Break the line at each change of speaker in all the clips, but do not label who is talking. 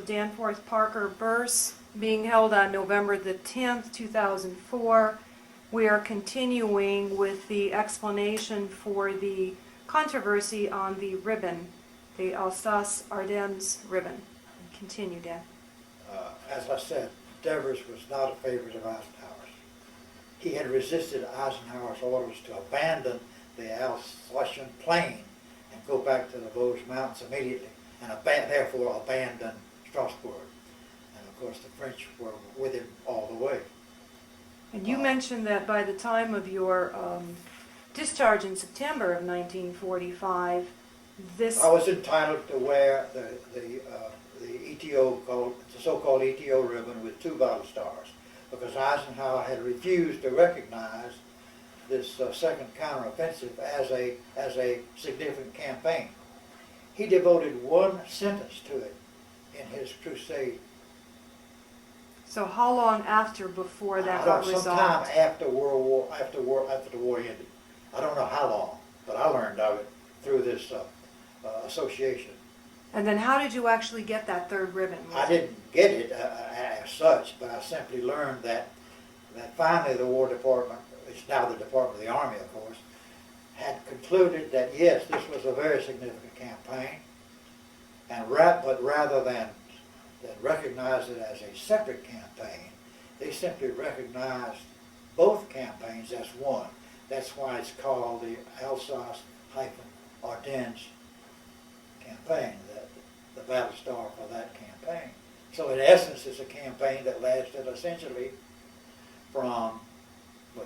of Danforth Parker Bearse being held on November the 10th, 2004. We are continuing with the explanation for the controversy on the ribbon, the Alsace-Ardennes ribbon. Continue, Dan.
As I said, Devers was not a favorite of Eisenhower's. He had resisted Eisenhower's orders to abandon the Alsatian plain and go back to the Vosges Mountains immediately, and therefore abandon Strasbourg. And of course the French were with him all the way.
And you mentioned that by the time of your discharge in September of 1945,
I was entitled to wear the Eto, the so-called Eto ribbon with 2 battle stars, because Eisenhower had refused to recognize this second counteroffensive as a significant campaign. He devoted 1 sentence to it in his crusade.
So how long before that got resolved?
Sometime after the war ended. I don't know how long, but I learned of it through this association.
And then how did you actually get that 3rd ribbon?
I didn't get it as such, but I simply learned that finally the War Department, it's now the Department of the Army, of course, had concluded that yes, this was a very significant campaign, and but rather than recognize it as a separate campaign, they simply recognized both campaigns as one. That's why it's called the Alsace-Ardennes Campaign, the battle star for that campaign. So in essence, it's a campaign that lasted essentially from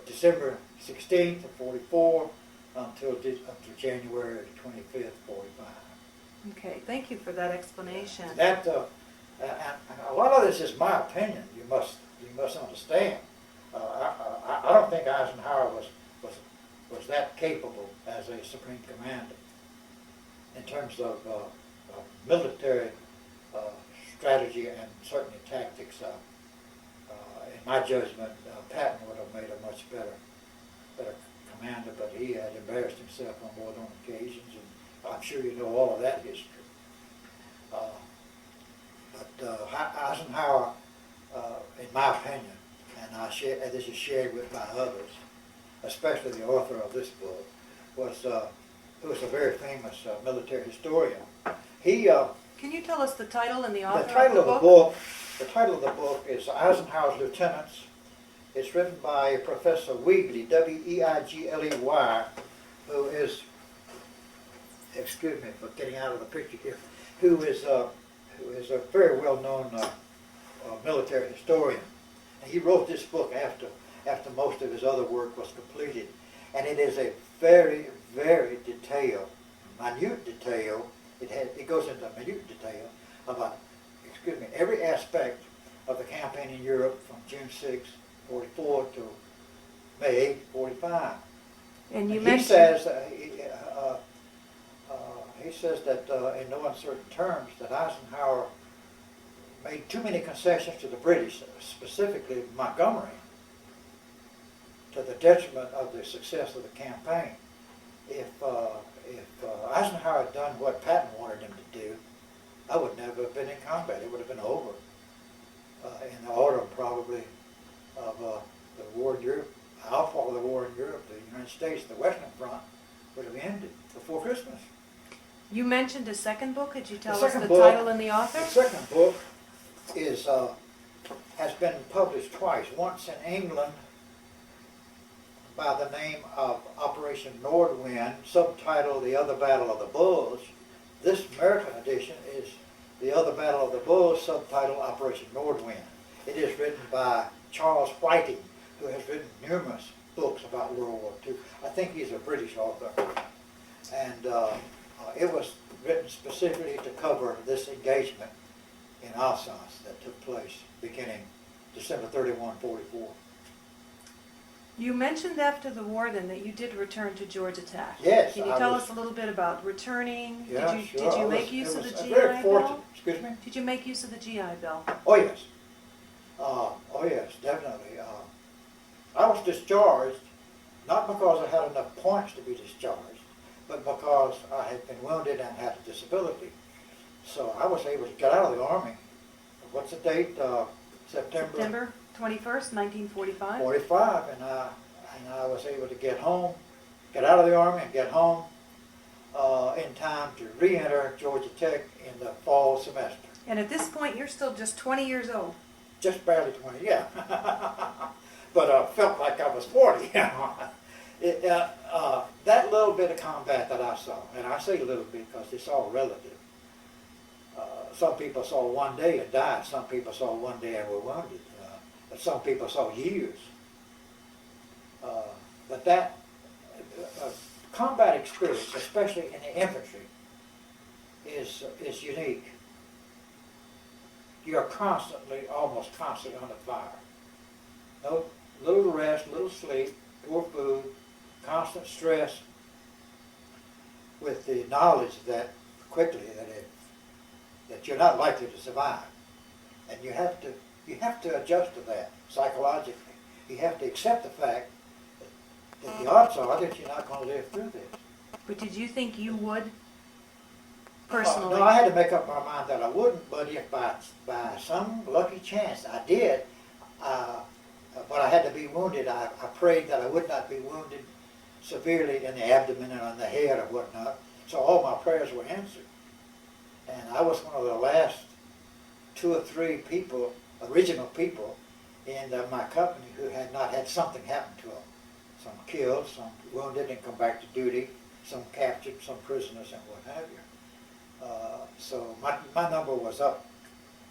December 16th of 44 until January 25th, 45.
Okay, thank you for that explanation.
That and a lot of this is my opinion. You must understand. I don't think Eisenhower was that capable as a supreme commander in terms of military strategy and certainly tactics. In my judgment, Patton would have made a much better commander, but he had embarrassed himself on more than one occasions, and I'm sure you know all of that history. But Eisenhower, in my opinion, and this is shared with by others, especially the author of this book, who was a very famous military historian.
Can you tell us the title and the author
The title
of the
book? The title of the book is Eisenhower's Lieutenants. It's written by Professor Weigley, W-E-I-G-L-E-Y, who is, excuse me for getting out of the picture here, who is a very well-known military historian. And he wrote this book after most of his other work was completed. And it is a very, very detailed, minute detail. It goes into minute detail about, every aspect of the campaign in Europe from June 6, 44 to May 8, 45.
And you
he says that in no uncertain terms that Eisenhower made too many concessions to the British, specifically Montgomery, to the detriment of the success of the campaign. If Eisenhower had done what Patton wanted him to do, I would never have been in combat. It would have been over in the autumn, probably, of the war in Europe. The outfall of the war in Europe, the United States, the Western Front, would have ended before Christmas.
You mentioned a second book. Could you tell us the
book,
title and the author?
The second book has been published twice. Once in England by the name of Operation Nordwind, subtitled The Other Battle of the Bulls. This American edition is The Other Battle of the Bulls, subtitled Operation Nordwind. It is written by Charles Whiting, who has written numerous books about World War II. I think he's a British author. And it was written specifically to cover this engagement in Alsace that took place beginning December 31, 44.
You mentioned after the war then that you did return to Georgia Tech.
Yes.
Can you tell us a little bit about returning?
Yeah,
Did you make use of the GI Bill?
Excuse me?
Did you make use of the GI Bill?
Oh yes. Oh yes, definitely. I was discharged, not because I had enough points to be discharged, but because I had been wounded and had a disability. So I was able to get out of the Army what's the date?
September 21st, 1945.
45, and I was able to get out of the Army and get home in time to re-enter Georgia Tech in the fall semester.
And at this point, you're still just 20 years old.
Just barely 20, yeah. But I felt like I was 40. That little bit of combat that I saw, and I say little bit because it's all relative. Some people saw one day and died. Some people saw one day and were wounded. But some people saw years. But that combat experience, especially in the infantry, is unique. You're constantly, almost constantly under fire. No little rest, little sleep, poor food, constant stress, with the knowledge that quickly that you're not likely to survive, and you have to adjust to that psychologically. You have to accept the fact that the odds are that you're not going to live through this.
But did you think you would, personally?
No, I had to make up my mind that I wouldn't, but if by some lucky chance I did, but I had to be wounded, I prayed that I would not be wounded severely in the abdomen and on the head or whatnot, so all my prayers were answered. And I was one of the last 2 or 3 people, original people, in my company who had not had something happen to them. Some killed, some wounded and come back to duty, some captured, some prisoners and what have you. So my number was up,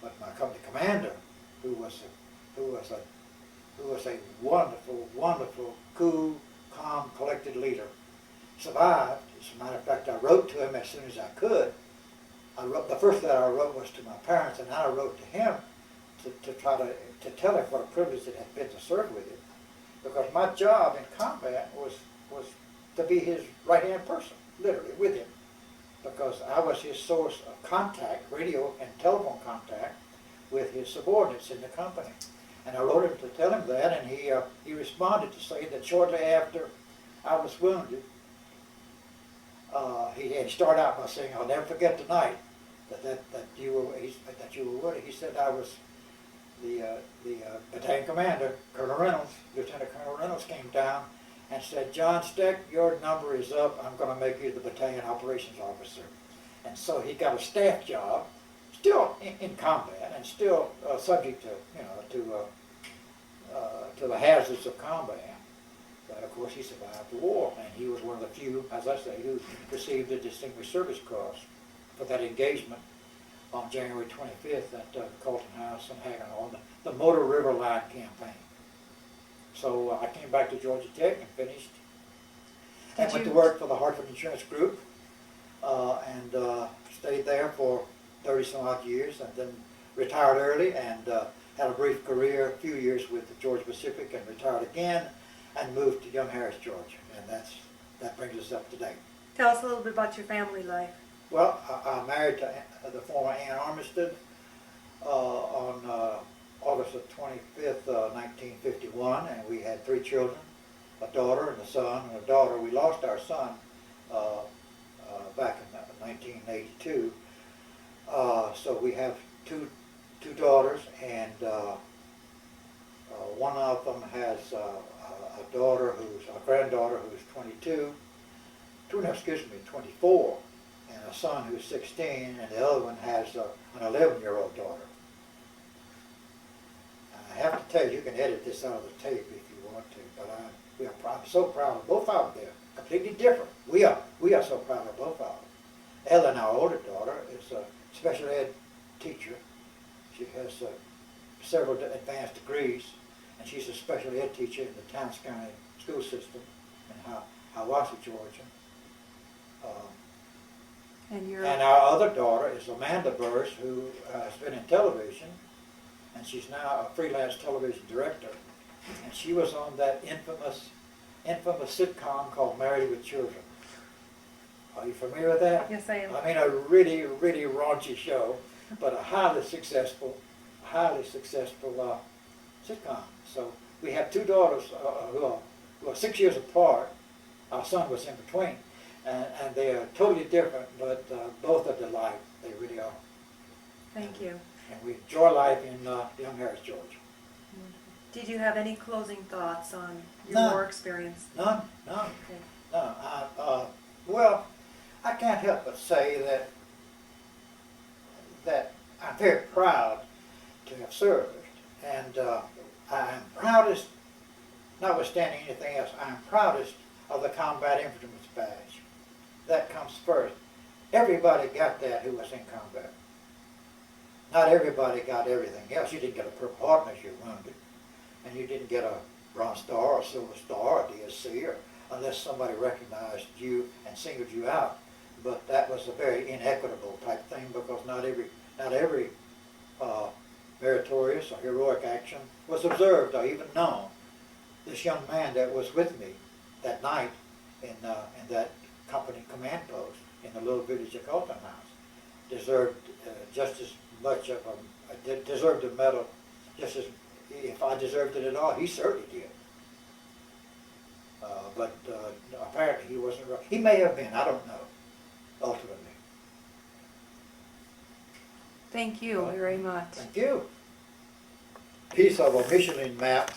but my company commander, who was a wonderful, wonderful, cool, calm, collected leader, survived. As a matter of fact, I wrote to him as soon as I could. The first letter I wrote was to my parents, and I wrote to him to try to tell him what a privilege it had been to serve with him, because my job in combat was to be his right-hand person, literally, with him, because I was his source of contact, radio and telephone contact, with his subordinates in the company. And I wrote him to tell him that, and he responded to say that shortly after I was wounded, he started out by saying, "I'll never forget tonight that you were wounded." He said, "I was the battalion commander, Colonel Reynolds, Lieutenant Colonel Reynolds, came down and said, 'John Steck, your number is up. I'm going to make you the battalion operations officer.'" And so he got a staff job, still in combat and still subject to the hazards of combat. But of course he survived the war, and he was one of the few, as I say, who received the Distinguished Service Cross for that engagement on January 25th at Colton House in Haggenall, the Motor River Line campaign. So I came back to Georgia Tech and finished, and went to work for the Hartford Insurance Group, and stayed there for 30-some odd years, and then retired early, and had a brief career, a few years with the Georgia Pacific, and retired again, and moved to Young Harris, Georgia, and that brings us up to date.
Tell us a little bit about your family life.
Well, I married to the former Ann Armistead on August the 25th, 1951, and we had 3 children, a daughter and a son and a daughter. We lost our son back in 1982, so we have two daughters, and one of them has a granddaughter who's 24, and a son who's 16, and the other one has an 11-year-old daughter. I have to tell you, you can edit this out of the tape if you want to, but I'm so proud of both of them. They're completely different. We are so proud of both of them. Ellen, our older daughter, is a special ed teacher. She has several advanced degrees, and she's a special ed teacher in the Towns County school system in Hiawassee, Georgia. And our other daughter is Amanda Bearse, who has been in television, and she's now a freelance television director. And she was on that infamous sitcom called Married with Children. Are you familiar with that?
Yes, I am.
I mean, a really, really raunchy show, but a highly successful sitcom. So we have 2 daughters who are 6 years apart. Our son was in between. And they are totally different, but both are delight. They really are.
Thank you.
and we enjoy life in Young Harris, Georgia.
Did you have any closing thoughts on your
None.
war experience?
None.
Okay.
No, well, I can't help but say that I'm very proud to have served, and I'm proudest, notwithstanding anything else, I'm proudest of the Combat Infantryman's Badge. That comes first. Everybody got that who was in combat. Not everybody got everything else. You didn't get a Purple Heart unless you're wounded, and you didn't get a Bronze Star or Silver Star or DSC, or unless somebody recognized you and singled you out. But that was a very inequitable type thing, because not every meritorious or heroic action was observed or even known. This young man that was with me that night in that company command post in the little village of Colton House deserved just as much of deserved a medal, just as, if I deserved it at all, he certainly did. But apparently he wasn't right. He may have been, I don't know, ultimately.
Thank you very much.
Thank you. Piece of a Michelin map